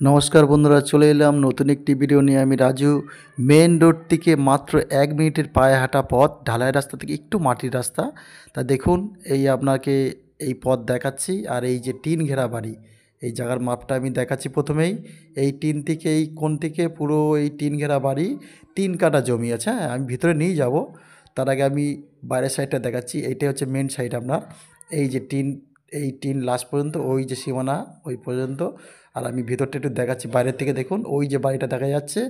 নমস্কার বন্ধুরা, চলে এলাম নতুন একটি ভিডিও নিয়ে। আমি রাজু। মেন রোড থেকে মাত্র 1 মিনিটের পায়ে হাঁটা পথ, ঢালাই রাস্তা থেকে একটু মাটির রাস্তা। তা দেখুন, এই আপনাকে এই পথ দেখাচ্ছি। আর এই যে টিন ঘেরা বাড়ি, এই জায়গার মাপটা আমি দেখাচ্ছি প্রথমেই। এই টিন থেকে এই কোণ থেকে পুরো এই টিন ঘেরা বাড়ি, 3 কাঠা জমি আছে। হ্যাঁ, আমি ভিতরে নিয়ে যাব, তার আগে আমি বাইরের সাইডটা দেখাচ্ছি। এইটাই হচ্ছে মেন সাইড আপনার। এই যে টিন, এই টিন লাস্ট পর্যন্ত, ওই যে সীমানা ওই পর্যন্ত। আর আমি ভিতরটা একটু দেখাচ্ছি বাইরের থেকে। দেখুন ওই যে বাড়িটা দেখা যাচ্ছে।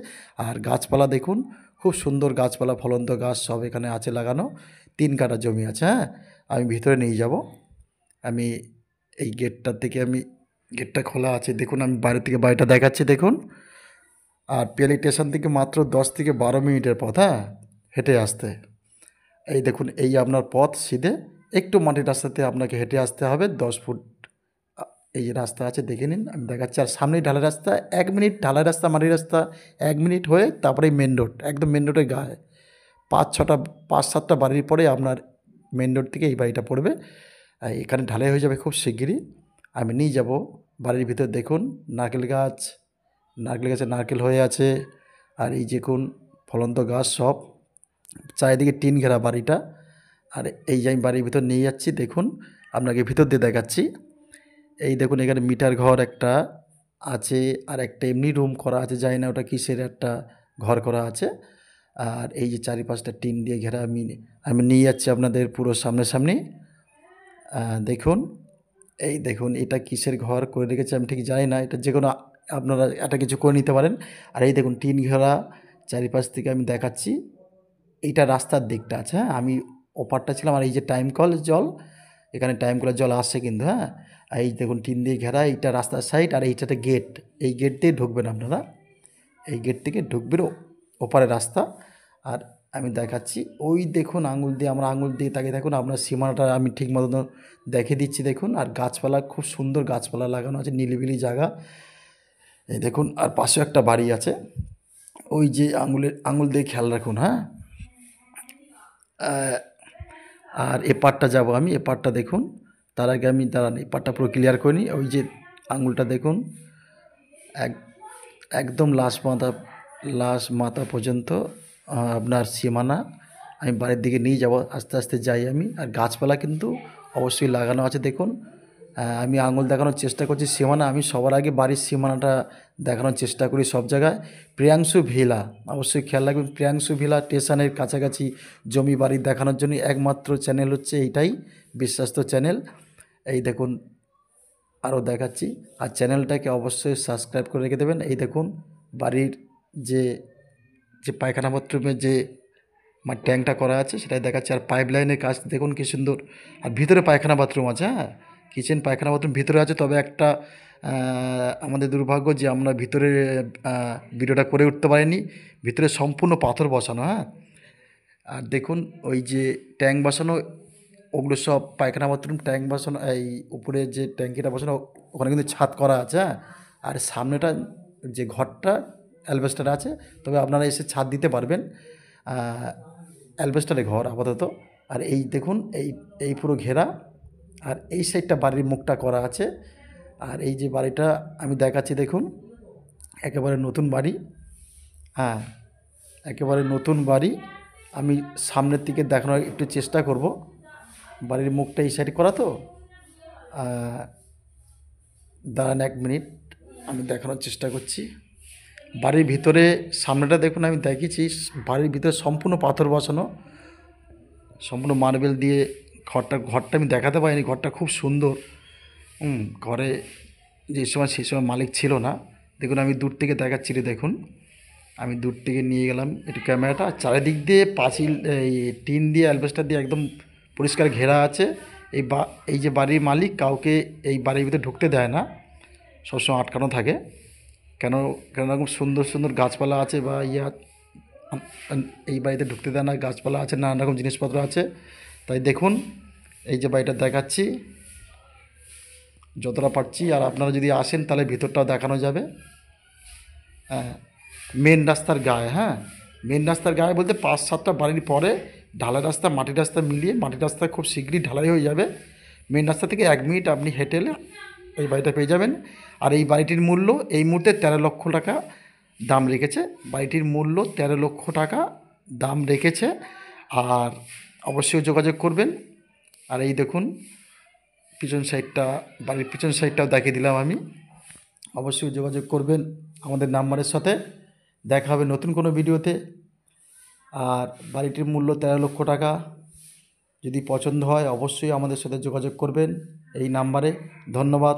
আর গাছপালা দেখুন, খুব সুন্দর গাছপালা, ফলন্ত গাছ সব এখানে আছে লাগানো। 3 কাঠা জমি আছে। হ্যাঁ, আমি ভিতরে নিয়ে যাব। আমি এই গেটটার থেকে, আমি গেটটা খোলা আছে দেখুন, আমি বাইরে থেকে বাড়িটা দেখাচ্ছি দেখুন। আর পিয়ালি স্টেশন থেকে মাত্র 10 থেকে 12 মিনিটের পথ। হ্যাঁ, হেঁটে আসতে। এই দেখুন, এই আপনার পথ সিধে, একটু মাটির রাস্তাতে আপনাকে হেঁটে আসতে হবে 10 ফুট। এই যে রাস্তা আছে দেখে নিন, আমি দেখাচ্ছি। আর সামনেই ঢালাই রাস্তা, 1 মিনিট ঢালাই রাস্তা, মাটির রাস্তা 1 মিনিট হয়ে তারপরেই মেন রোড, একদম মেন রোডের গায়ে। 5-7টা বাড়ির পরে আপনার মেন রোড থেকে এই বাড়িটা পড়বে। আর এখানে ঢালাই হয়ে যাবে খুব শিগগিরই। আমি নিয়ে যাব বাড়ির ভিতর। দেখুন নারকেল গাছ, নারকেল গাছে নারকেল হয়ে আছে। আর এই দেখুন ফলন্ত গাছ সব, চারিদিকে টিন ঘেরা বাড়িটা। আর এই যে আমি বাড়ির ভিতর নিয়ে যাচ্ছি দেখুন, আপনাকে ভিতর দিয়ে দেখাচ্ছি। এই দেখুন, এখানে মিটার ঘর একটা আছে, আর একটা এমনি রুম করা আছে, জানি না ওটা কিসের একটা ঘর করা আছে। আর এই যে চারিপাশটা টিন দিয়ে ঘেরা, আমি আমি নিয়ে যাচ্ছি আপনাদের পুরো সামনাসামনি। দেখুন, এই দেখুন এটা কিসের ঘর করে রেখেছে আমি ঠিক জানি না, এটা যে কোনো আপনারা একটা কিছু করে নিতে পারেন। আর এই দেখুন টিন ঘেরা চারিপাশ থেকে আমি দেখাচ্ছি। এইটা রাস্তার দিকটা আছে। হ্যাঁ, আমি ওপারটা ছিলাম। আর এই যে টাইম কল জল, এখানে টাইম কলের জল আসছে কিন্তু। হ্যাঁ, আর এই দেখুন টিন দিয়ে ঘেরা, এইটা রাস্তার সাইড। আর এইটাতে গেট, এই গেট দিয়ে ঢুকবেন আপনারা। এই গেট থেকে ঢুকবেন, ওপারে রাস্তা। আর আমি দেখাচ্ছি, ওই দেখুন আঙুল দিয়ে, আমরা আঙুল দিয়ে তাকিয়ে দেখুন, আপনার সীমানাটা আমি ঠিক মতো দেখে দিচ্ছি দেখুন। আর গাছপালা, খুব সুন্দর গাছপালা লাগানো আছে, নিলিবিলি জায়গা। এই দেখুন, আর পাশেও একটা বাড়ি আছে। ওই যে আঙুল দিয়ে খেয়াল রাখুন। হ্যাঁ, আর এপারটা যাব আমি, এপারটা দেখুন। তার আগে আমি দাঁড়ান, এপারটা পুরো ক্লিয়ার করে নিই। ওই যে আঙুলটা দেখুন, এক একদম লাস্ট মাথা পর্যন্ত আপনার সীমানা। আমি বাড়ির দিকে নিয়ে যাব, আস্তে আস্তে যাই আমি। আর গাছপালা কিন্তু অবশ্যই লাগানো আছে দেখুন। আমি আঙুল দেখানোর চেষ্টা করছি সীমানা, আমি সবার আগে বাড়ির সীমানাটা দেখানোর চেষ্টা করি সব জায়গায়। প্রিয়াংশু ভিলা, অবশ্যই খেয়াল রাখবেন, প্রিয়াংশু ভিলা স্টেশনের কাছাকাছি জমি বাড়ি দেখানোর জন্য একমাত্র চ্যানেল হচ্ছে এইটাই, বিশ্বস্ত চ্যানেল। এই দেখুন, আরও দেখাচ্ছি। আর চ্যানেলটাকে অবশ্যই সাবস্ক্রাইব করে রেখে দেবেন। এই দেখুন বাড়ির যে যে পায়খানা বাথরুমের যে ট্যাঙ্কটা করা আছে সেটাই দেখাচ্ছে। আর পাইপ লাইনের কাজ দেখুন কী সুন্দর। আর ভিতরে পায়খানা বাথরুম আছে। হ্যাঁ, কিচেন পায়খানা বাথরুম ভিতরে আছে। তবে একটা আমাদের দুর্ভাগ্য যে আমরা ভিতরে ভিডিওটা করে উঠতে পারিনি। ভিতরে সম্পূর্ণ পাথর বসানো। হ্যাঁ, আর দেখুন ওই যে ট্যাঙ্ক বসানো, ওগুলো সব পায়খানা বাথরুম ট্যাঙ্ক বসানো। এই উপরে যে ট্যাঙ্কিটা বসানো, ওখানে কিন্তু ছাদ করা আছে। হ্যাঁ, আর সামনেটা যে ঘরটা অ্যালবেস্টার আছে, তবে আপনারা এসে ছাদ দিতে পারবেন। অ্যালবেস্টারের ঘর আপাতত। আর এই দেখুন, এই পুরো ঘেরা। আর এই সাইডটা বাড়ির মুখটা করা আছে। আর এই যে বাড়িটা আমি দেখাচ্ছি দেখুন, একেবারে নতুন বাড়ি। হ্যাঁ, একেবারে নতুন বাড়ি। আমি সামনের দিকে দেখানোর একটু চেষ্টা করব। বাড়ির মুখটা এই সাইড করা তো। দাঁড়ান 1 মিনিট, আমি দেখানোর চেষ্টা করছি। বাড়ির ভিতরে সামনেটা দেখুন, আমি দেখিয়েছি। বাড়ির ভিতরে সম্পূর্ণ পাথর বসানো, সম্পূর্ণ মার্বেল দিয়ে। ঘরটা আমি দেখাতে পারিনি, ঘরটা খুব সুন্দর। ঘরে সেই সময় মালিক ছিল না। দেখুন আমি দূর থেকে দেখাচ্ছি রে, দেখুন আমি দূর থেকে নিয়ে গেলাম একটু ক্যামেরাটা। চারিদিক দিয়ে পাঁচিল, এই টিন দিয়ে অ্যালবেস্টার দিয়ে একদম পরিষ্কার ঘেরা আছে। এই যে বাড়ির মালিক কাউকে এই বাড়ির ভিতরে ঢুকতে দেয় না, সবসময় আটকানো থাকে। কেন কেন এরকম সুন্দর সুন্দর গাছপালা আছে, বা এই বাড়িতে ঢুকতে দেয় না, গাছপালা আছে, নানান রকম জিনিসপত্র আছে। তাই দেখুন এই যে বাড়িটা দেখাচ্ছি যতটা পারছি। আর আপনারা যদি আসেন তাহলে ভিতরটাও দেখানো যাবে। হ্যাঁ, মেন রাস্তার গায়ে। হ্যাঁ, মেন রাস্তার গায়ে বলতে 5-7টা বাড়ির পরে ঢালাই রাস্তা, মাটির রাস্তা মিলিয়ে, মাটির রাস্তা খুব শীঘ্রই ঢালাই হয়ে যাবে। মেন রাস্তা থেকে 1 মিনিট আপনি হেঁটে এলে এই বাড়িটা পেয়ে যাবেন। আর এই বাড়িটির মূল্য এই মুহূর্তে 13 লক্ষ টাকা দাম রেখেছে। বাড়িটির মূল্য 13 লক্ষ টাকা দাম রেখেছে। আর অবশ্যই যোগাযোগ করবেন। আর এই দেখুন পিছন সাইডটা, বাড়ির পিছন সাইডটাও দেখিয়ে দিলাম আমি। অবশ্যই যোগাযোগ করবেন আমাদের নাম্বারের সাথে। দেখা হবে নতুন কোনো ভিডিওতে। আর বাড়িটির মূল্য 13 লক্ষ টাকা। যদি পছন্দ হয় অবশ্যই আমাদের সাথে যোগাযোগ করবেন এই নাম্বারে। ধন্যবাদ।